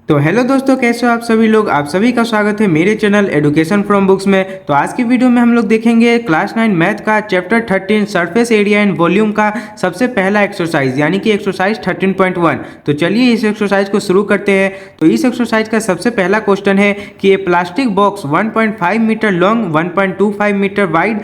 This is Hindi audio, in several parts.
तो हेलो दोस्तों, कैसे हो आप सभी लोग। आप सभी का स्वागत है मेरे चैनल एडुकेशन फ्रॉम बुक्स में। तो आज की वीडियो में हम लोग देखेंगे क्लास 9 मैथ का chapter 13 surface area and volume का सबसे पहला एक्सरसाइज यानी कि एक्सरसाइज 13.1। तो चलिए इस एक्सरसाइज को शुरू करते हैं। तो इस एक्सरसाइज का सबसे पहला क्वेश्चन है कि a plastic box 1.5 metre long, 1.25 metre wide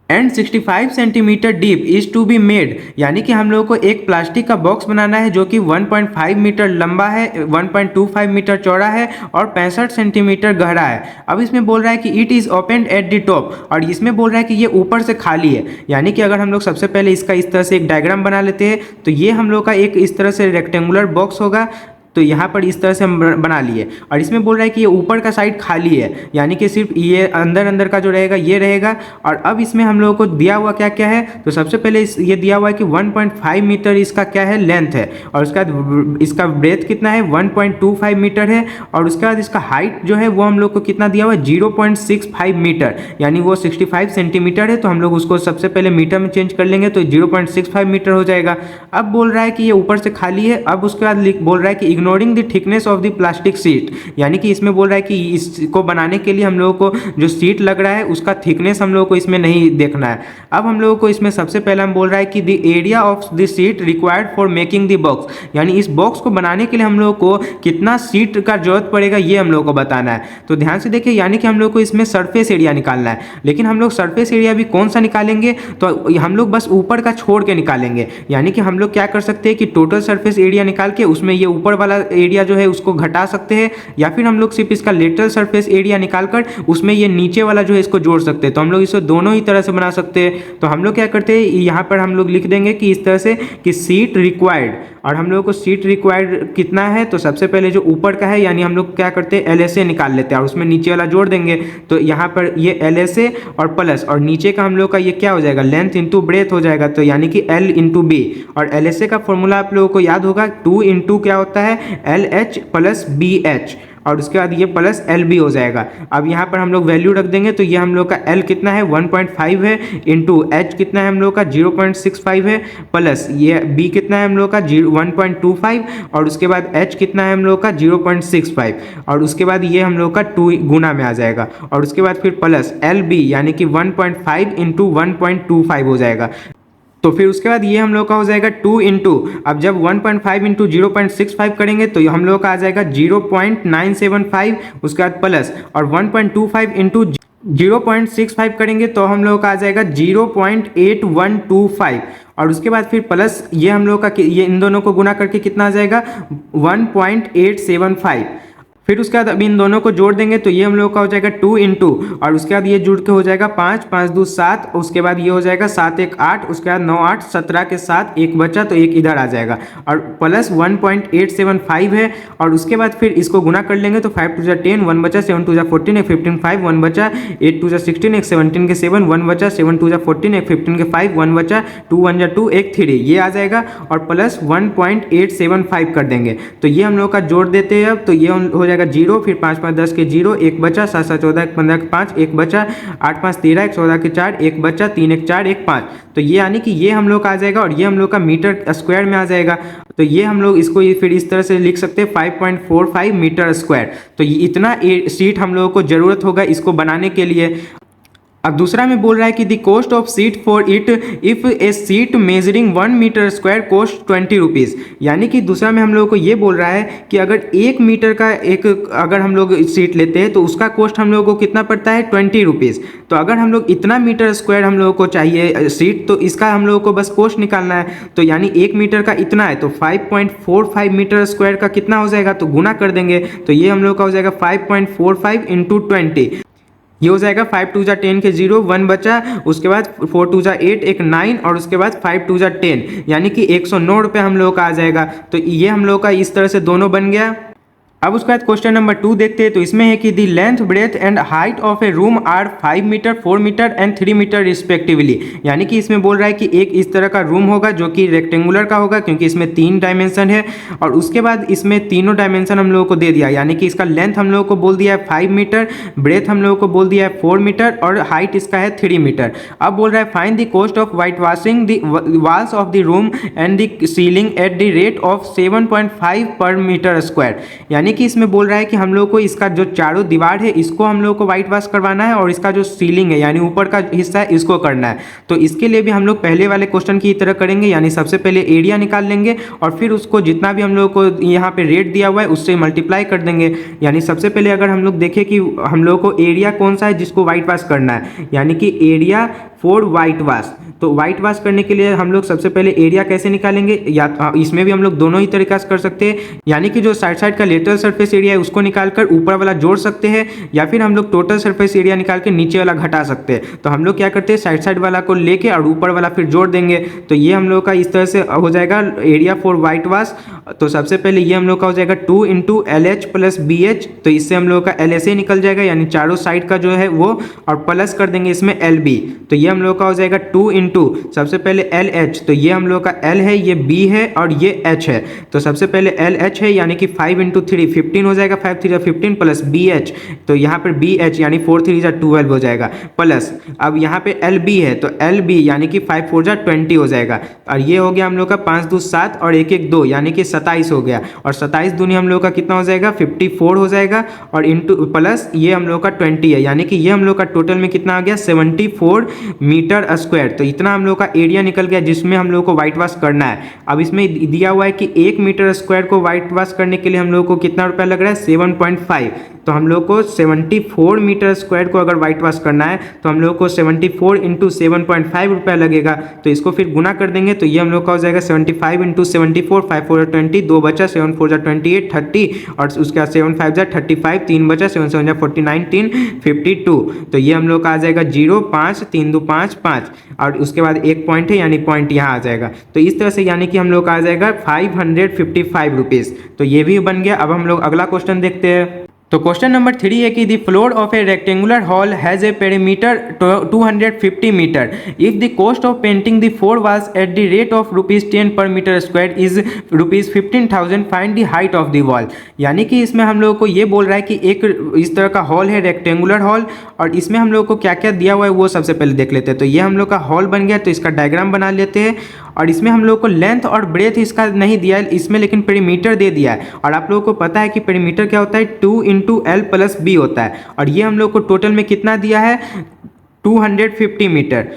and 65 centimetre deep is to be made. यानी कि हम लोगों को एक प्लास्टिक का बॉक्स बनाना है जो कि 1.5 मीटर लंबा है, 1.25 मीटर चौड़ा है और 65 सेंटीमीटर गहरा है। अब इसमें बोल रहा है कि it is open at the top, और इसमें बोल रहा है कि ये ऊपर से खाली है। यानी कि अगर हम लोग सबसे पहले इसका इस तरह से एक डायग्राम बना लेते हैं तो ये हम लोग का एक इस तरह से रेक्टेंगुलर बॉक्स होगा। तो यहाँ पर इस तरह से हम बना लिए, और इसमें बोल रहा है कि ये ऊपर का साइड खाली है, यानी कि सिर्फ ये अंदर अंदर का जो रहेगा ये रहेगा। और अब इसमें हम लोगों को दिया हुआ क्या क्या है, तो सबसे पहले ये दिया हुआ है कि 1.5 मीटर इसका क्या है, लेंथ है, और उसके बाद इसका ब्रेथ कितना है, 1.25 मीटर है, और उसके बाद इसका हाइट जो है वो हम लोग को कितना दिया हुआ है, 0.65 मीटर, यानी वो 65 सेंटीमीटर है। तो हम लोग उसको सबसे पहले मीटर में चेंज कर लेंगे तो 0.65 मीटर हो जाएगा। अब बोल रहा है कि ये ऊपर से खाली है। अब उसके बाद बोल रहा है कि ignoring the thickness of the plastic sheet, यानी कि इसमें बोल रहा है कि इसको बनाने के लिए हम लोगों को जो शीट लग रहा है उसका थिकनेस हम लोगों को इसमें नहीं देखना है। अब हम लोगों को इसमें सबसे पहले हम बोल रहा है कि the area of the sheet required for making the box, यानी इस बॉक्स को बनाने के लिए हम लोगों को कितना शीट का जरूरत पड़ेगा ये हम लोगों को बताना है। तो ध्यान से देखिए, यानी कि हम लोग को इसमें सरफेस एरिया निकालना है, लेकिन हम लोग सरफेस एरिया भी कौन सा निकालेंगे, तो हम लोग बस ऊपर का छोड़ के निकालेंगे। यानी कि हम लोग क्या कर सकते हैं कि टोटल सरफेस एरिया निकाल के उसमें ये ऊपर वाला एरिया जो है उसको घटा सकते हैं, या फिर हम लोग सिर्फ इसका लेटरल सरफेस एरिया निकालकर उसमें ये नीचे वाला जो है इसको जोड़ सकते हैं। तो हम लोग इसे दोनों ही तरह से बना सकते हैं। तो हम लोग क्या करते हैं, यहाँ पर हम लोग लिख देंगे कि इस तरह से कि सीट रिक्वायर्ड, और हम लोगों को सीट रिक्वायर्ड कितना है, तो सबसे पहले जो ऊपर का है यानी हम लोग क्या करते हैं LSA निकाल लेते हैं और उसमें नीचे वाला जोड़ देंगे। तो यहाँ पर ये LSA और प्लस, और नीचे का हम लोग का ये क्या हो जाएगा, लेंथ इंटू ब्रेथ हो जाएगा, तो यानी कि L इंटू बी। और LSA का फॉर्मूला आप लोगों को याद होगा, 2 इंटू क्या होता है, LH प्लस BH, और उसके बाद ये प्लस LB हो जाएगा। अब यहाँ पर हम लोग वैल्यू रख देंगे, तो ये हम लोग का L कितना है, 1.5 है, इंटू H कितना है हम लोग का 0.65 है, प्लस ये B कितना है हम लोग का 1.25, और उसके बाद H कितना है हम लोग का 0.65, और उसके बाद ये हम लोग का 2 गुना में आ जाएगा, और उसके बाद फिर प्लस LB यानी कि 1.5 इंटू 1.25 हो जाएगा। तो फिर उसके बाद ये हम लोग का हो जाएगा 2 इंटू, अब जब 1.5 इंटू 0.65 करेंगे तो हम लोग का आ जाएगा 0.975, उसके बाद प्लस, और 1.25 इंटू 0.65 करेंगे तो हम लोग का आ जाएगा 0.8125, और उसके बाद फिर प्लस ये हम लोग का ये इन दोनों को गुना करके कितना आ जाएगा 1.875। फिर उसके बाद अब इन दोनों को जोड़ देंगे तो ये हम लोग का हो जाएगा 2 इंटू, और उसके बाद ये जुड़ के हो जाएगा 5, 5 2 7, उसके बाद ये हो जाएगा 7 1 8, उसके बाद 9 8 17 के साथ एक बचा तो एक इधर आ जाएगा, और प्लस 1.875 है, और उसके बाद फिर इसको गुना कर लेंगे तो 5 2 10, 1 बचा, 7 2 14, एक 15 5, 1 बचा, 8 2 16, एक 17 के 7, 1 बचा, 7 2 14, एक 15 के 5, 1 बचा, 2 1 2, एक 3, ये आ जाएगा, और प्लस 1.875 कर देंगे। तो ये हम लोग का जोड़ देते हैं। अब तो ये हो 0, फिर 5 5 10 के 0, एक बचा, 7 7 14 15 के 5, एक बचा, 8 5 13, एक 14 के 4, एक बचा, 3 1 4, एक 5। तो ये यानी कि ये हम लोग का आ जाएगा, और ये हम लोग का मीटर स्क्वायर में आ जाएगा। तो ये हम लोग इसको फिर इस तरह से लिख सकते हैं 5.45 मीटर स्क्वायर। तो ये इतना शीट हम लोगों को जरूरत होगा इसको बनाने के लिए। अब दूसरा में बोल रहा है कि the cost of sheet for it if a sheet measuring 1 metre square cost 20 rupees. यानी कि दूसरा में हम लोगों को ये बोल रहा है कि अगर 1 मीटर का अगर हम लोग सीट लेते हैं तो उसका कॉस्ट हम लोगों को कितना पड़ता है 20 रुपीज़। तो अगर हम लोग इतना मीटर स्क्वायर हम लोगों को चाहिए सीट, तो इसका हम लोगों को बस कॉस्ट निकालना है। तो यानी 1 मीटर का इतना है तो 5.45 मीटर स्क्वायर का कितना हो जाएगा, तो गुना कर देंगे तो ये हम लोग का हो जाएगा 5.45 इंटू 20, ये हो जाएगा 5 2 10 के 0, 1 बचा, उसके बाद 4 2 8, एक 9, और उसके बाद 5 2 10, यानी कि 109 रुपये हम लोग का आ जाएगा। तो ये हम लोग का इस तरह से दोनों बन गया। अब उसके बाद क्वेश्चन नंबर 2 देखते हैं। तो इसमें है कि the length breadth and height of a room are 5 metre 4 metre and 3 metre respectively. यानी कि इसमें बोल रहा है कि एक इस तरह का रूम होगा जो कि रेक्टेंगुलर का होगा क्योंकि इसमें 3 डायमेंशन है, और उसके बाद इसमें तीनों डायमेंशन हम लोगों को दे दिया। यानी कि इसका लेंथ हम लोगों को बोल दिया है 5 मीटर, ब्रेथ हम लोगों को बोल दिया है 4 मीटर, और हाइट इसका है 3 मीटर। अब बोल रहा है find the cost of white washing the walls of the room and the ceiling eight the rate of 7.5 पर मीटर स्क्वायर। यानी कि इसमें बोल रहा है कि हम लोग को इसका जो चारों दीवार है इसको हम लोग को व्हाइट वॉश करवाना है और इसका जो सीलिंग है यानी ऊपर का हिस्सा है इसको करना है। तो इसके लिए भी हम लोग पहले वाले क्वेश्चन की तरह करेंगे, यानी सबसे पहले एरिया निकाल लेंगे और फिर उसको जितना भी हम लोग को यहाँ पे रेट दिया हुआ है उससे मल्टीप्लाई कर देंगे। यानी सबसे पहले अगर हम लोग देखें कि हम लोग को एरिया कौन सा है जिसको व्हाइट वॉश करना है, यानी कि एरिया फॉर व्हाइट वॉश। तो व्हाइट वॉश करने के लिए हम लोग सबसे पहले एरिया कैसे निकालेंगे, या इसमें भी हम लोग दोनों ही तरीका से कर सकते हैं, यानी कि जो साइड साइड का लेटरल सरफेस एरिया है उसको निकालकर ऊपर वाला जोड़ सकते हैं, या फिर हम लोग टोटल सरफेस एरिया निकाल के नीचे वाला घटा सकते हैं। तो हम लोग क्या करते हैं, साइड साइड वाला को लेके और ऊपर वाला फिर जोड़ देंगे। तो ये हम लोग का इस तरह से हो जाएगा एरिया फॉर व्हाइट वॉश। तो सबसे पहले ये हम लोग का हो जाएगा 2 × LH + BH। तो इससे हम लोग का LSA निकल जाएगा, यानी चारों साइड का जो है वो, और प्लस कर देंगे इसमें LB। तो ये हम लोग का हो जाएगा 2 × सबसे पहले LH। तो ये हम लोग का L है, ये B है और ये H है। तो सबसे पहले LH है यानी कि 5 × 3 15 हो जाएगा, 5 3 15 प्लस BH। तो यहाँ पर BH यानी 4 3 12 हो जाएगा, प्लस अब यहाँ पे LB है तो LB यानी कि 5 4 20 हो जाएगा। और ये हो गया हम लोग का 5 2 7 और 1 1 2 यानी कि 27 हो गया। और 27 दूनी हम लोग का कितना हो जाएगा, 54 हो जाएगा, और इंटू प्लस ये हम लोग का 20 है, यानी कि ये हम लोग का टोटल में कितना आ गया 74 मीटर स्क्वायर। तो इतना हम लोग का एरिया निकल गया जिसमें हम लोग को व्हाइट वॉश करना है। अब इसमें दिया हुआ है कि 1 मीटर स्क्वायर को व्हाइट वॉश करने के लिए हम लोग को कितना रुपया लग रहा है, 7.5। तो हम लोग को 74 मीटर स्क्वायर को अगर व्हाइट वॉश करना है तो हम लोग को 74 × 7.5 रुपया लगेगा। तो इसको फिर गुना कर देंगे तो ये हम लोग का हो जाएगा 75 × 74, 5 4 20, 2 बचा, 7 4 28 30, और उसके बाद 7 5 35, 3 बचा, 7 7 49, 3 52। तो ये हम लोग का आ जाएगा 0 5 3 2 5 5, और उसके बाद एक पॉइंट है यानी पॉइंट यहाँ आ जाएगा। तो इस तरह से यानी कि हम लोग का आ जाएगा 555 रुपीज़। तो ये भी बन गया। अब हम लोग अगला क्वेश्चन देखते हैं। तो क्वेश्चन नंबर 3 है कि the floor of a rectangular hall has a perimeter 250 metre. If the cost of painting the 4 walls at the rate of ₹10 per metre square is ₹15,000, find the height of the wall. यानी कि इसमें हम लोग को ये बोल रहा है कि एक इस तरह का हॉल है, रेक्टेंगुलर हॉल, और इसमें हम लोग को क्या क्या दिया हुआ है वो सबसे पहले देख लेते हैं। तो ये हम लोग का हॉल बन गया, तो इसका डायग्राम बना लेते हैं। और इसमें हम लोग को लेंथ और ब्रेथ इसका नहीं दिया है इसमें, लेकिन पेरीमीटर दे दिया है। और आप लोगों को पता है कि पेरीमीटर क्या होता है, 2 × L + B होता है। और ये हम लोग को टोटल में कितना दिया है, 250 मीटर।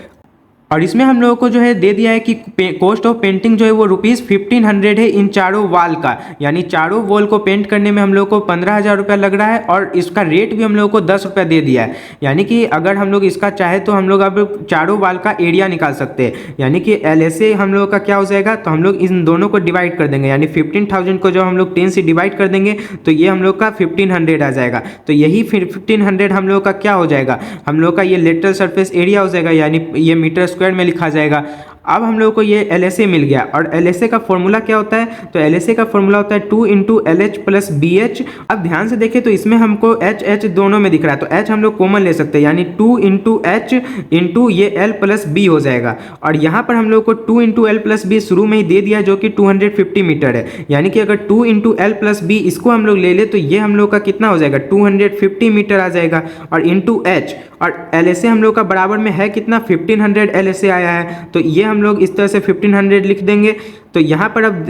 और इसमें हम लोगों को जो है दे दिया है कि कॉस्ट ऑफ पेंटिंग जो है वो ₹1500 है इन चारों वॉल का, यानी चारों वॉल को पेंट करने में हम लोग को 15,000 रुपया लग रहा है। और इसका रेट भी हम लोग को 10 रुपया दे दिया है। यानी कि अगर हम लोग इसका चाहे तो हम लोग अब चारों वॉल का एरिया निकाल सकते हैं, यानी कि LSA हम लोग का क्या हो जाएगा, तो हम लोग इन दोनों को डिवाइड कर देंगे, यानी 15,000 को जब हम लोग 10 से डिवाइड कर देंगे तो ये हम लोग का 1500 आ जाएगा। तो यही फिर 1500 हम लोग का क्या हो जाएगा, हम लोग का ये लेटरल सरफेस एरिया हो जाएगा, यानी ये मीटर स्क्वायर में लिखा जाएगा। अब हम लोग को ये LSA मिल गया। और LSA का फॉर्मूला क्या होता है, तो LSA का फॉर्मूला होता है 2 × LH + BH। अब ध्यान से देखें तो इसमें हमको H दोनों में दिख रहा है, तो H हम लोग कॉमन ले सकते हैं, यानी 2 × H × ये L + B हो जाएगा। और यहाँ पर हम लोग को 2 × L + B शुरू में ही दे दिया जो कि 250 मीटर है, यानी कि अगर 2 × L + B इसको हम लोग ले ले तो ये हम लोग का कितना हो जाएगा, 250 मीटर आ जाएगा। और इंटू H, और LSA हम लोग का बराबर में है कितना, 1500 LSA आया है। तो ये हम लोग इस तरह से 1500 लिख देंगे। तो यहाँ पर अब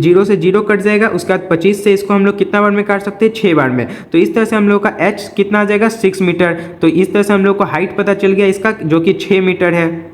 0 से 0 कट जाएगा, उसके बाद 25 से इसको हम लोग कितना बार में काट सकते हैं, 6 बार में। तो इस तरह से हम लोग का H कितना आ जाएगा, 6 मीटर। तो इस तरह से हम लोग को हाइट पता चल गया इसका, जो कि 6 मीटर है।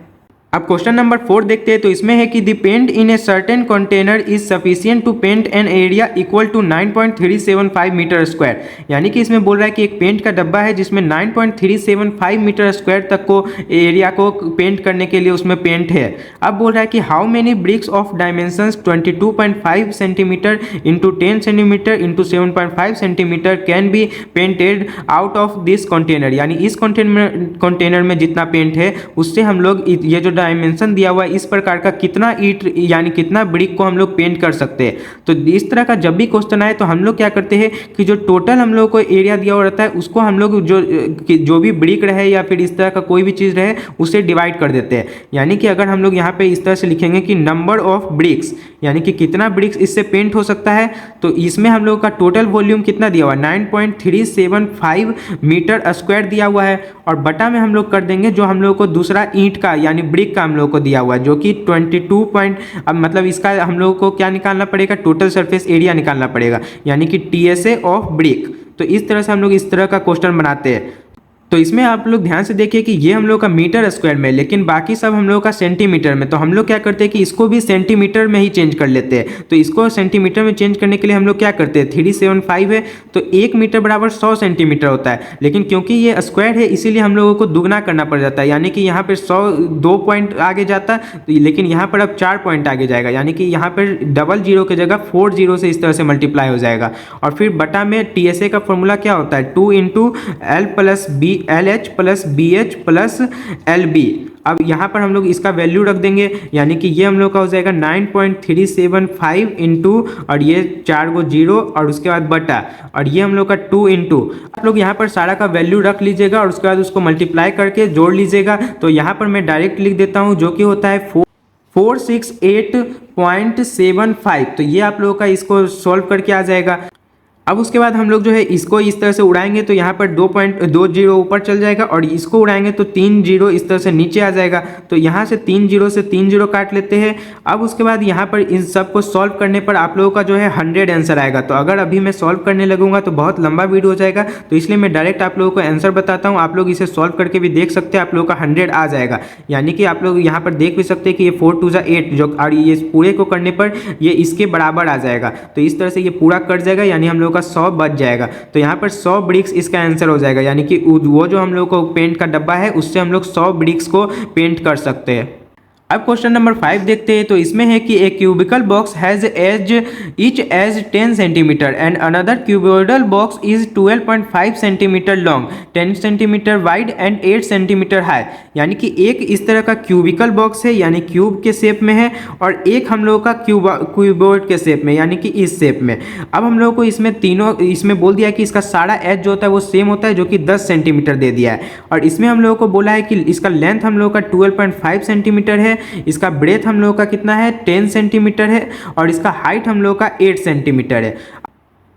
अब क्वेश्चन नंबर 4 देखते हैं। तो इसमें है कि the paint in a certain container is sufficient to paint an area equal to 9.375 metre square. यानी कि इसमें बोल रहा है कि एक पेंट का डब्बा है जिसमें 9.375 मीटर स्क्वायर तक को एरिया को पेंट करने के लिए उसमें पेंट है। अब बोल रहा है कि how many bricks of dimensions 22.5 centimetre into 10 centimetre into 7.5 centimetre can be painted out of this container. यानी इस कंटेनर में जितना पेंट है उससे हम लोग ये जो डायमेंशन दिया हुआ है इस प्रकार का कितना ईंट यानी कितना ब्रिक को हम लोग पेंट कर सकते हैं। तो इस तरह का जब भी क्वेश्चन आए तो हम लोग क्या करते हैं कि जो टोटल हम लोग को एरिया दिया हुआ रहता है उसको हम लोग जो भी ब्रिक रहे या फिर इस तरह का कोई भी चीज़ रहे उसे डिवाइड कर देते हैं। यानी कि अगर हम लोग यहाँ पे इस तरह से लिखेंगे कि नंबर ऑफ ब्रिक्स, यानी कि कितना ब्रिक्स इससे पेंट हो सकता है, तो इसमें हम लोग का टोटल वॉल्यूम कितना दिया हुआ है, 9.375 मीटर स्क्वायर दिया हुआ है। और बटा में हम लोग कर देंगे जो हम लोग को दूसरा ईंट का यानी ब्रिक ब्रिक का हम लोग को दिया हुआ है, जो कि 22 पॉइंट, अब मतलब इसका हम लोग को क्या निकालना पड़ेगा, टोटल सरफेस एरिया निकालना पड़ेगा, यानी कि TSA ऑफ ब्रिक। तो इस तरह से हम लोग इस तरह का क्वेश्चन बनाते हैं। तो इसमें आप लोग ध्यान से देखिए कि ये हम लोग का मीटर स्क्वायर में, लेकिन बाकी सब हम लोग का सेंटीमीटर में। तो हम लोग क्या करते हैं कि इसको भी सेंटीमीटर में ही चेंज कर लेते हैं। तो इसको सेंटीमीटर में चेंज करने के लिए हम लोग क्या करते हैं, 375 है तो 1 मीटर बराबर 100 सेंटीमीटर होता है, लेकिन क्योंकि ये स्क्वायर है इसीलिए हम लोगों को दुगना करना पड़ जाता है, यानी कि यहाँ पर 100 2 पॉइंट आगे जाता है, तो लेकिन यहाँ पर अब 4 पॉइंट आगे जाएगा, यानी कि यहाँ पर डबल जीरो की जगह 4 जीरो से इस तरह से मल्टीप्लाई हो जाएगा। और फिर बटा में TSA का फॉर्मूला क्या होता है, 2 into L plus B LH plus BH plus LB। अब यहाँ पर हम लोग इसका वैल्यू रख देंगे, यानी कि ये हम लोग का हो जाएगा 9.375 इंटू, और ये 4 को जीरो और उसके बाद बटा, और ये हम लोग का 2 इंटू, आप लोग यहाँ पर सारा का वैल्यू रख लीजिएगा और उसके बाद उसको मल्टीप्लाई करके जोड़ लीजिएगा। तो यहाँ पर मैं डायरेक्ट लिख देता हूँ, जो कि होता है 468.75। तो ये आप लोगों का इसको सॉल्व करके आ जाएगा। अब उसके बाद हम लोग जो है इसको इस तरह से उड़ाएंगे तो यहाँ पर 2.20 ऊपर चल जाएगा, और इसको उड़ाएंगे तो 3 जीरो इस तरह से नीचे आ जाएगा। तो यहाँ से 3 जीरो से 3 जीरो काट लेते हैं। अब उसके बाद यहाँ पर इन सब को सॉल्व करने पर आप लोगों का जो है 100 आंसर आएगा। तो अगर अभी मैं सॉल्व करने लगूंगा तो बहुत लंबा वीडियो हो जाएगा, तो इसलिए मैं डायरेक्ट आप लोगों को आंसर बताता हूँ। आप लोग इसे सॉल्व करके भी देख सकते हैं, आप लोगों का 100 आ जाएगा। यानी कि आप लोग यहाँ पर देख भी सकते हैं कि ये 4 2 8 जो, और ये पूरे को करने पर ये इसके बराबर आ जाएगा। तो इस तरह से ये पूरा कट जाएगा, यानी हम लोग का 100 बच जाएगा। तो यहाँ पर 100 ब्रिक्स इसका आंसर हो जाएगा, यानी कि वो जो हम लोग को पेंट का डब्बा है उससे हम लोग 100 ब्रिक्स को पेंट कर सकते हैं। अब क्वेश्चन नंबर 5 देखते हैं। तो इसमें है कि a cubical box has edge each edge 10 centimetre and another cuboidal box is 12.5 centimetre long, 10 centimetre wide and 8 centimetre high. यानी कि एक इस तरह का क्यूबिकल बॉक्स है, यानी क्यूब के शेप में है, और एक हम लोग का क्यूबॉइड के शेप में, यानी कि इस शेप में। अब हम लोग को इसमें तीनों, इसमें बोल दिया है कि इसका सारा एज जो होता है वो सेम होता है, जो कि 10 सेंटीमीटर दे दिया है। और इसमें हम लोगों को बोला है कि इसका लेंथ हम लोग का 12.5 सेंटीमीटर है, इसका ब्रेथ हम लोग का कितना है 10 सेंटीमीटर है, और इसका हाइट हम लोग का 8 सेंटीमीटर है।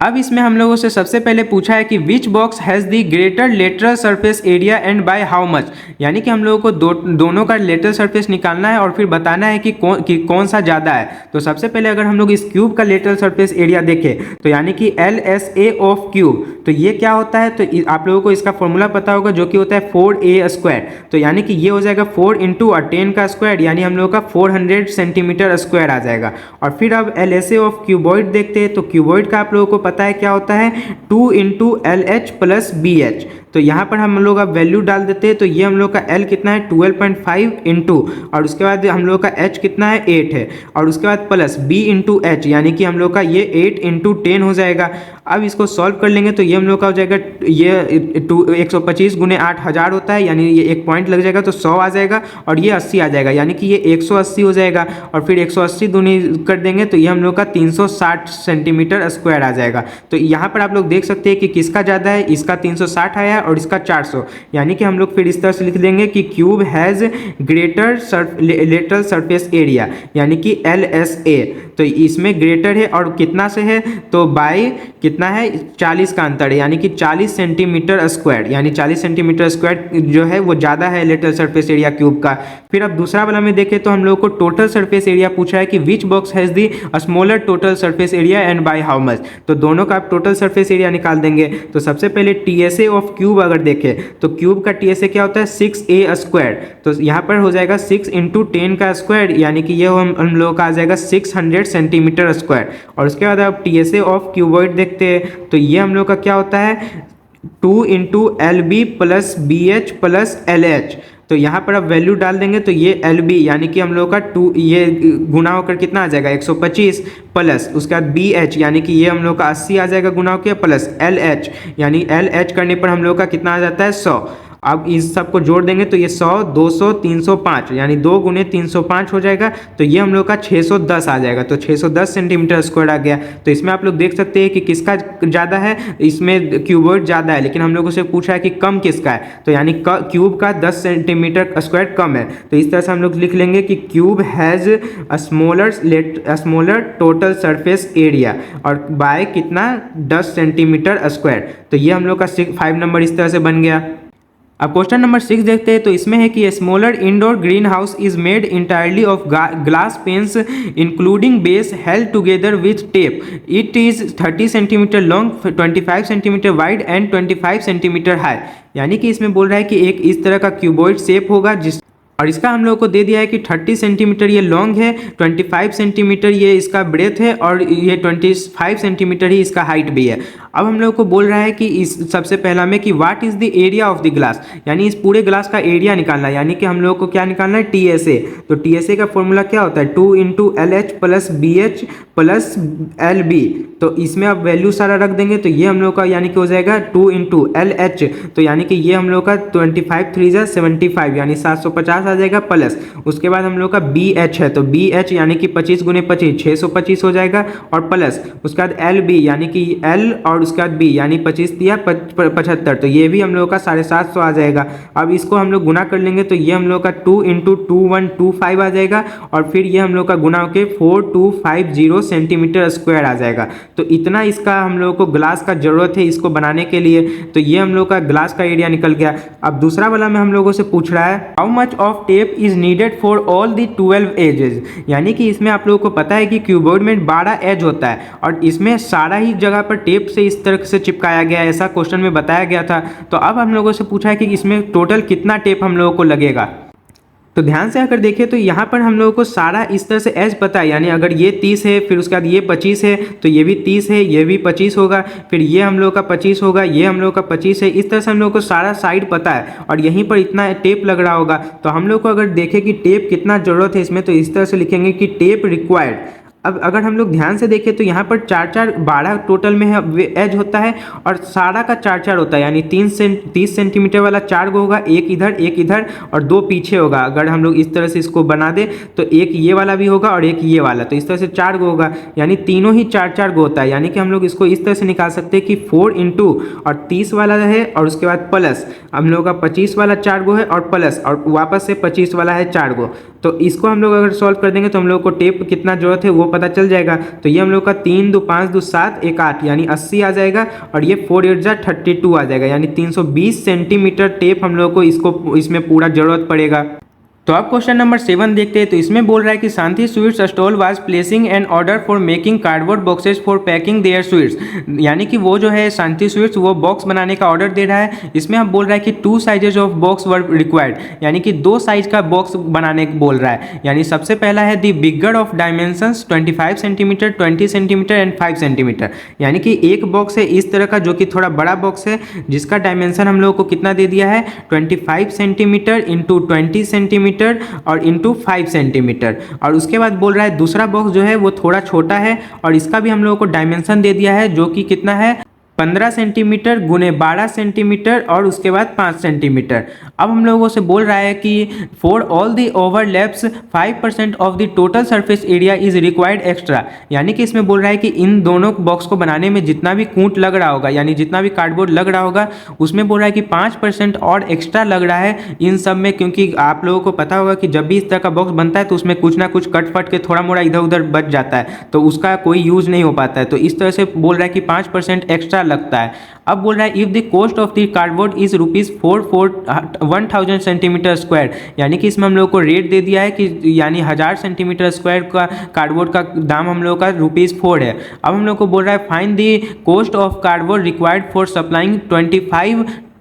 अब इसमें हम लोगों से सबसे पहले पूछा है कि which box has the greater lateral surface area and by how much. यानी कि हम लोगों को दोनों का लेटरल सरफेस निकालना है और फिर बताना है कि कौन सा ज़्यादा है। तो सबसे पहले अगर हम लोग इस क्यूब का लेटरल सरफेस एरिया देखें तो यानी कि LSA ऑफ क्यूब, तो ये क्या होता है, तो आप लोगों को इसका फॉर्मूला पता होगा, जो कि होता है 4A स्क्वायर। तो यानी कि ये हो जाएगा 4 इंटू 10 का स्क्वायर, यानी हम लोग का 400 सेंटीमीटर स्क्वायर आ जाएगा। और फिर अब LSA ऑफ क्यूबॉइड देखते हैं। तो क्यूबॉइड का आप लोगों को पता है क्या होता है, 2 इंटू LH प्लस BH। तो यहाँ पर हम लोग अब वैल्यू डाल देते हैं। तो ये हम लोग का L कितना है 12.5 इंटू, और उसके बाद हम लोग का H कितना है 8 है, और उसके बाद प्लस B इंटू H, यानी कि हम लोग का ये 8 इंटू 10 हो जाएगा। अब इसको सॉल्व कर लेंगे तो ये हम लोग का हो जाएगा, ये 125 गुने 8 हज़ार होता है, यानी ये एक पॉइंट लग जाएगा तो 100 आ जाएगा, और ये 80 आ जाएगा, यानी कि ये 180 हो जाएगा। और फिर 180 दूनी कर देंगे तो ये हम लोग का 360 सेंटीमीटर स्क्वायर आ जाएगा। तो यहाँ पर आप लोग देख सकते हैं कि किसका ज़्यादा है, इसका 360 आया और इसका 400, यानी कि हम लोग फिर इस तरह से लिख देंगे कि cube has greater lateral surface area, यानी कि LSA। तो इसमें ग्रेटर है और कितना से है, तो बाई कितना है 40 का अंतर है, यानी कि 40 सेंटीमीटर स्क्वायर, यानी 40 सेंटीमीटर स्क्वायर जो है वो ज़्यादा है लेटरल सरफेस एरिया क्यूब का। फिर अब दूसरा वाला में देखें तो हम लोग को टोटल सरफेस एरिया पूछा है कि which box has the smaller total surface area and by how much. तो दोनों का आप टोटल सरफेस एरिया निकाल देंगे। तो सबसे पहले TSA ऑफ क्यूब अगर देखें तो क्यूब का TSA क्या होता है 6A स्क्वायर। तो यहाँ पर हो जाएगा 6 इंटू 10 का स्क्वायर, यानी कि ये हम लोगों का आ जाएगा 600 सेंटीमीटर स्क्वायर। और उसके बाद आप TSA ऑफ क्यूबॉइड देखते हैं तो ये हम लोग का क्या होता है 2 into LB plus BH plus LH। तो यहाँ पर अब वैल्यू डाल देंगे तो ये LB, यानी कि हम लोग का 2, ये गुना होकर कितना आ जाएगा 125 प्लस उसके बाद BH, यानी कि ये हम लोग का 80 आ जाएगा गुना होकर, प्लस LH, यानी LH करने पर हम लोग का कितना आ जाता है 100। अब इस सब को जोड़ देंगे तो ये 100 200 305, यानी 2 गुने 305 हो जाएगा। तो ये हम लोग का 610 आ जाएगा। तो 610 सेंटीमीटर स्क्वायर आ गया। तो इसमें आप लोग देख सकते हैं कि किसका ज़्यादा है, इसमें क्यूबॉइड ज़्यादा है, लेकिन हम लोगों से पूछा है कि कम किसका है, तो यानी क्यूब का 10 सेंटीमीटर स्क्वायर कम है। तो इस तरह से हम लोग लिख लेंगे कि cube has smaller total surface area और बाय कितना 10 सेंटीमीटर स्क्वायर। तो ये हम लोग का 5 नंबर इस तरह से बन गया। अब क्वेश्चन नंबर 6 देखते हैं, तो इसमें है कि smaller indoor green house is made entirely of glass panes including base held together with tape. It is 30 centimetre long, 25 centimetre wide and 25 centimetre high. यानी कि इसमें बोल रहा है कि एक इस तरह का क्यूबॉइड शेप होगा जिस और इसका हम लोग को दे दिया है कि 30 सेंटीमीटर ये लॉन्ग है, 25 सेंटीमीटर ये इसका ब्रेथ है और ये 25 सेंटीमीटर ही इसका हाइट भी है। अब हम लोग को बोल रहा है कि इस सबसे पहला में कि what is the area of the glass, यानी इस पूरे ग्लास का एरिया निकालना है। यानी कि हम लोग को क्या निकालना है, TSA। तो TSA का फॉर्मूला क्या होता है, 2 × LH + BH + LB। तो इसमें अब वैल्यू सारा रख देंगे तो ये हम लोग का यानी कि हो जाएगा 2 × LH। तो यानी कि ये हम लोग का 25 3 × 75 यानी 750 आ जाएगा, प्लस उसके बाद हम लोग का BH है तो BH यानी कि 25 × 25 625 हो जाएगा, और प्लस उसके बाद LB यानी कि L और उसके बाद B यानी 25 दिया 75, तो ये भी हम लोग का 750 आ जाएगा। अब इसको हम लोग गुना कर लेंगे तो ये हम लोग का 2 × 2125 आ जाएगा, और फिर ये हम लोग का गुना होकर 4250 सेंटीमीटर स्क्वायर आ जाएगा। तो इतना इसका हम लोग को ग्लास का जरूरत है इसको बनाने के लिए। तो ये हम लोग का ग्लास का एरिया निकल गया। अब दूसरा वाला में हम लोगों से पूछ रहा है how much of tape is needed for all the 12 edges. यानी कि इसमें आप लोगों को पता है कि क्यूबॉइड में 12 एज होता है और इसमें सारा ही जगह पर टेप से इस तरह से चिपकाया गया है, ऐसा क्वेश्चन में बताया गया था। तो अब हम लोगों से पूछा है कि इसमें टोटल कितना टेप हम लोगों को लगेगा। तो ध्यान से अगर देखें तो यहाँ पर हम लोगों को सारा इस तरह से एज पता है, यानी अगर ये 30 है फिर उसके बाद ये 25 है तो ये भी 30 है, ये भी 25 होगा, फिर ये हम लोग का 25 होगा, ये हम लोग का 25 है। इस तरह से हम लोग को सारा साइड पता है और यहीं पर इतना टेप लग रहा होगा। तो हम लोग को अगर देखें कि टेप कितना ज़रूरत है इसमें, तो इस तरह से लिखेंगे कि टेप रिक्वायर्ड। अब अगर हम लोग ध्यान से देखें तो यहाँ पर 12 टोटल में है एज होता है और सारा का 4 होता है, यानी 30 सेंटीमीटर वाला 4 गो होगा, एक इधर और 2 पीछे होगा। अगर हम लोग इस तरह से इसको बना दे तो एक ये वाला भी होगा और एक ये वाला, तो इस तरह से 4 गो होगा, यानी तीनों ही 4 गो होता है। यानी कि हम लोग इसको इस तरह से निकाल सकते हैं कि 4 × और 30 वाला है और उसके बाद प्लस हम लोग का 25 वाला 4 गो है और प्लस और वापस से 25 वाला है 4 गो। तो इसको हम लोग अगर सॉल्व कर देंगे तो हम लोग को टेप कितना जरूरत है वो पता चल जाएगा। तो ये हम लोग का 3 × 2 = 5 × 2 = 7 1 8 यानी 80 आ जाएगा, और ये 4 × 8 = 32 आ जाएगा, यानी 320 सेंटीमीटर टेप हम लोग को इसमें पूरा जरूरत पड़ेगा। तो अब क्वेश्चन नंबर 7 देखते हैं। तो इसमें बोल रहा है कि Shanti sweets stall was placing an order for making cardboard boxes for packing their sweets. यानी कि वो जो है शांति स्वीट्स वो बॉक्स बनाने का ऑर्डर दे रहा है। इसमें हम बोल रहा है कि 2 sizes of box were required, यानी कि 2 साइज का बॉक्स बनाने को बोल रहा है। यानी सबसे पहला है the bigger of dimensions 25 centimetre 20 centimetre and 5 centimetre. यानी कि एक बॉक्स है इस तरह का जो कि थोड़ा बड़ा बॉक्स है जिसका डायमेंशन हम लोग को कितना दे दिया है 25 सेंटीमीटर × 20 सेंटीमीटर और इंटू 5 सेंटीमीटर। और उसके बाद बोल रहा है दूसरा बॉक्स जो है वो थोड़ा छोटा है और इसका भी हम लोगों को डायमेंशन दे दिया है जो कि कितना है 15 सेंटीमीटर × 12 सेंटीमीटर और उसके बाद 5 सेंटीमीटर। अब हम लोगों से बोल रहा है कि for all the overlaps 5% of the total surface area is required extra. यानी कि इसमें बोल रहा है कि इन दोनों बॉक्स को बनाने में जितना भी कूट लग रहा होगा, यानी जितना भी कार्डबोर्ड लग रहा होगा उसमें बोल रहा है कि 5% और एक्स्ट्रा लग रहा है इन सब में, क्योंकि आप लोगों को पता होगा कि जब भी इस तरह का बॉक्स बनता है तो उसमें कुछ ना कुछ कट फट के थोड़ा मोड़ा इधर उधर बच जाता है, तो उसका कोई यूज़ नहीं हो पाता है। तो इस तरह से बोल रहा है कि 5% एक्स्ट्रा लगता है। अब बोल रहा है if the cost of the cardboard is ₹1000 centimetre square. यानी कि इसमें हम लोग को रेट दे दिया है कि यानी 1000 सेंटीमीटर स्क्वायर का कार्डबोर्ड का दाम हम लोग का ₹4 है। अब हम लोग को बोल रहा है find the cost of cardboard required for supplying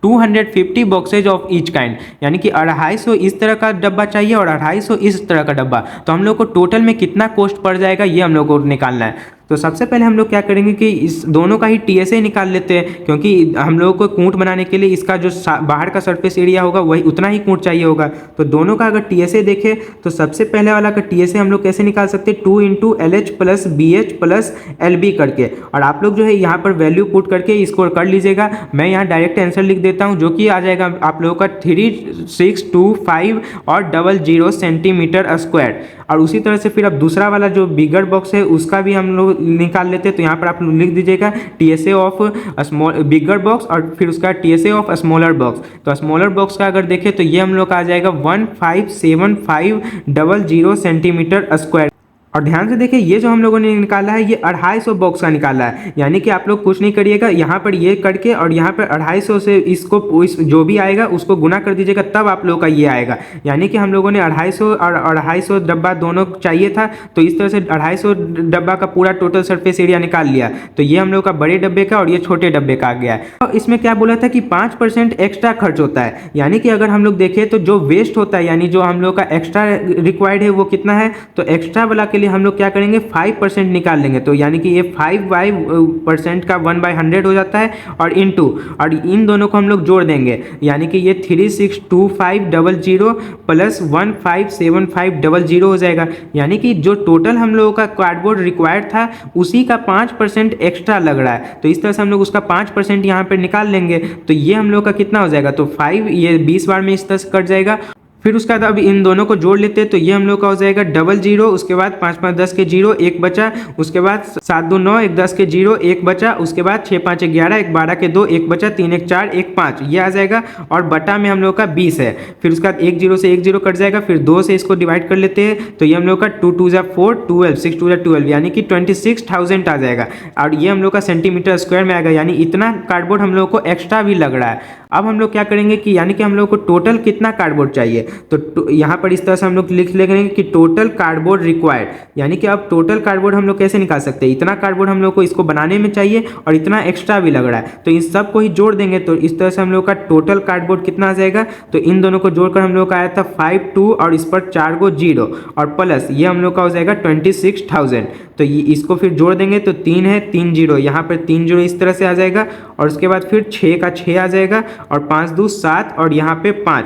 250 boxes of each kind. यानी कि 250 इस तरह का डब्बा चाहिए और 250 इस तरह का डब्बा, तो हम लोग को टोटल में कितना कॉस्ट पड़ जाएगा ये हम लोग को निकालना है। तो सबसे पहले हम लोग क्या करेंगे कि इस दोनों का ही TSA निकाल लेते हैं, क्योंकि हम लोगों को कूट बनाने के लिए इसका जो बाहर का सरफेस एरिया होगा वही उतना ही कूट चाहिए होगा। तो दोनों का अगर TSA देखें तो सबसे पहले वाला का TSA हम लोग कैसे निकाल सकते हैं 2 × LH + BH + LB करके, और आप लोग जो है यहाँ पर वैल्यू पुट करके इसको कर लीजिएगा। मैं यहाँ डायरेक्ट आंसर लिख देता हूँ जो कि आ जाएगा आप लोगों का 3625 और 00 सेंटीमीटर स्क्वायर। और उसी तरह से फिर अब दूसरा वाला जो बिगर बॉक्स है उसका भी हम लोग निकाल लेते हैं। तो यहाँ पर आप लिख दीजिएगा TSA of small bigger box और फिर उसका TSA ऑफ स्मॉलर बॉक्स। तो स्मॉलर बॉक्स का अगर देखें तो ये हम लोग का आ जाएगा 157500 सेंटीमीटर स्क्वायर। और ध्यान से देखिए ये जो हम लोगों ने निकाला है ये 250 बॉक्स का निकाला है, यानी कि आप लोग कुछ नहीं करिएगा, यहाँ पर ये करके और यहाँ पर 250 से इसको जो भी आएगा उसको गुना कर दीजिएगा, तब आप लोगों का ये आएगा। यानी कि हम लोगों ने 250 और 250 डब्बा दोनों चाहिए था, तो इस तरह से 250 डब्बा का पूरा टोटल सरफेस एरिया निकाल लिया। तो ये हम लोग का बड़े डब्बे का और ये छोटे डब्बे का आ गया है। और इसमें क्या बोला था कि 5% एक्स्ट्रा खर्च होता है, यानी कि अगर हम लोग देखें तो जो वेस्ट होता है यानी जो हम लोग का एक्स्ट्रा रिक्वायर्ड है वो कितना है, तो एक्स्ट्रा वाला के लिए हम लोग क्या करेंगे 5% निकाल लेंगे। तो यानी कि ये 5% का 1/100 हो जाता है और इनटू, और इन दोनों को हम लोग जोड़ देंगे, यानी कि ये 362500 प्लस 157500 हो जाएगा। यानी कि जो टोटल हम लोगों का कार्डबोर्ड रिक्वायर्ड था उसी का 5% एक्स्ट्रा लग रहा है, तो इस तरह से हम लोग उसका 5% यहाँ पर निकाल लेंगे। तो ये हम लोग का कितना हो जाएगा, तो 5 ये 20 बार में इस तरह से कट जाएगा। फिर उसके बाद अब इन दोनों को जोड़ लेते हैं, तो ये हम लोग का हो जाएगा 00, उसके बाद 5 5 10 के 0 1 बचा, उसके बाद 7 2 9 1 10 के 0 1 बचा, उसके बाद 6 5 11 1 12 के 2 1 बचा, 3 1 4 1 5 ये आ जाएगा, और बटा में हम लोग का 20 है। फिर उसके बाद 1 0 से 1 0 कट जाएगा, फिर 2 से इसको डिवाइड कर लेते हैं, तो ये हम लोग का 2 2 4 12 6 2 12 यानी कि 26,000 आ जाएगा, और ये हम लोग का सेंटीमीटर स्क्वायर में आएगा, यानी इतना कार्डबोर्ड हम लोग को एक्स्ट्रा भी लग रहा है। अब हम लोग क्या करेंगे कि यानी कि हम लोग को टोटल कितना कार्डबोर्ड चाहिए, तो यहाँ पर इस तरह से हम लोग लिख लेंगे कि टोटल कार्डबोर्ड रिक्वायर्ड, यानी कि अब टोटल कार्डबोर्ड हम लोग कैसे निकाल सकते हैं, इतना कार्डबोर्ड हम लोग को इसको बनाने में चाहिए और इतना एक्स्ट्रा भी लग रहा है, तो इन सब को ही जोड़ देंगे। तो इस तरह से हम लोग का टोटल कार्डबोर्ड कितना आ जाएगा, तो इन दोनों को जोड़कर हम लोग का आया था 5 2 और इस पर 4 गो 0 और प्लस ये हम लोग का हो जाएगा 26,000। तो ये इसको फिर जोड़ देंगे, तो 3 है 3 0, यहाँ पर 3 0 इस तरह से आ जाएगा, और उसके बाद फिर 6 का 6 आ जाएगा, और 5 2 7 और यहाँ पे 5,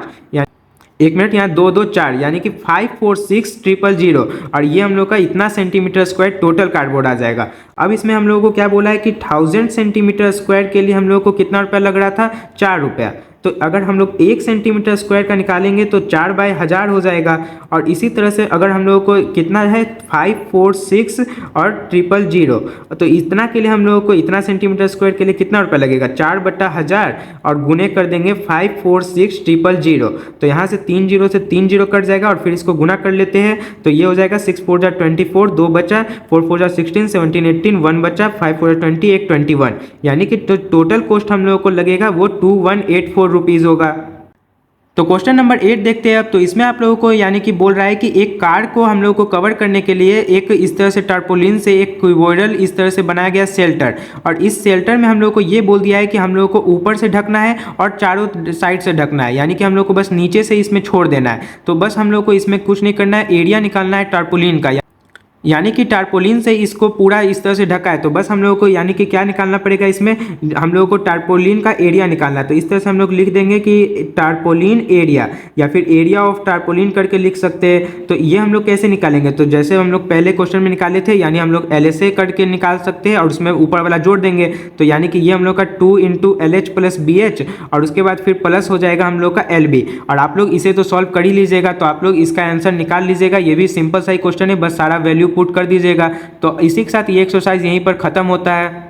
एक मिनट, यहाँ 2 2 4 यानी कि 546,000, और ये हम लोग का इतना सेंटीमीटर स्क्वायर टोटल कार्डबोर्ड आ जाएगा। अब इसमें हम लोगों को क्या बोला है कि 1000 सेंटीमीटर स्क्वायर के लिए हम लोग को कितना रुपया लग रहा था, 4 रुपया। तो अगर हम लोग 1 सेंटीमीटर स्क्वायर का निकालेंगे तो 4/1000 हो जाएगा, और इसी तरह से अगर हम लोगों को कितना है 546 और 000, तो इतना के लिए हम लोगों को इतना सेंटीमीटर स्क्वायर के लिए कितना रुपया लगेगा, 4/1000 और गुने कर देंगे 546,000। तो यहाँ से 3 0 से 3 0 कट जाएगा, और फिर इसको गुना कर लेते हैं, तो ये हो जाएगा 6 4 24, 2 बचा, 4 4 16 17 18, 1 बचा, 5 4 20 1 21, यानी कि टोटल कॉस्ट हम लोगों को लगेगा वो 2184 रुपीज़ होगा। तो क्वेश्चन नंबर 8 देखते हैं अब। तो इसमें आप लोगों को यानी कि बोल रहा है कि एक कार को हम लोगों को कवर करने के लिए एक इस तरह से टारपोलिन से एक क्यूबॉइडल इस तरह से बनाया गया शेल्टर, और इस शेल्टर में हम लोगों को ये बोल दिया है कि हम लोगों को ऊपर से ढकना है और चारों साइड से ढकना है, यानी कि हम लोग को बस नीचे से इसमें छोड़ देना है। तो बस हम लोग को इसमें कुछ नहीं करना है, एरिया निकालना है टारपोलिन का, यानी कि टारपोलिन से इसको पूरा इस तरह से ढका है। तो बस हम लोगों को यानी कि क्या निकालना पड़ेगा, इसमें हम लोगों को टारपोलिन का एरिया निकालना है। तो इस तरह से हम लोग लिख देंगे कि टारपोलिन एरिया, या फिर एरिया ऑफ टारपोलिन करके लिख सकते हैं। तो ये हम लोग कैसे निकालेंगे, तो जैसे हम लोग पहले क्वेश्चन में निकाले थे, यानी हम लोग LSA करके निकाल सकते हैं और उसमें ऊपर वाला जोड़ देंगे। तो यानी कि ये हम लोग का 2 × LH + BH, और उसके बाद फिर प्लस हो जाएगा हम लोग का LB। और आप लोग इसे तो सॉल्व कर ही लीजिएगा, तो आप लोग इसका आंसर निकाल लीजिएगा। ये भी सिंपल सा ही क्वेश्चन है, बस सारा वैल्यू पुट कर दीजिएगा। तो इसी के साथ ये एक्सरसाइज यहीं पर ख़त्म होता है।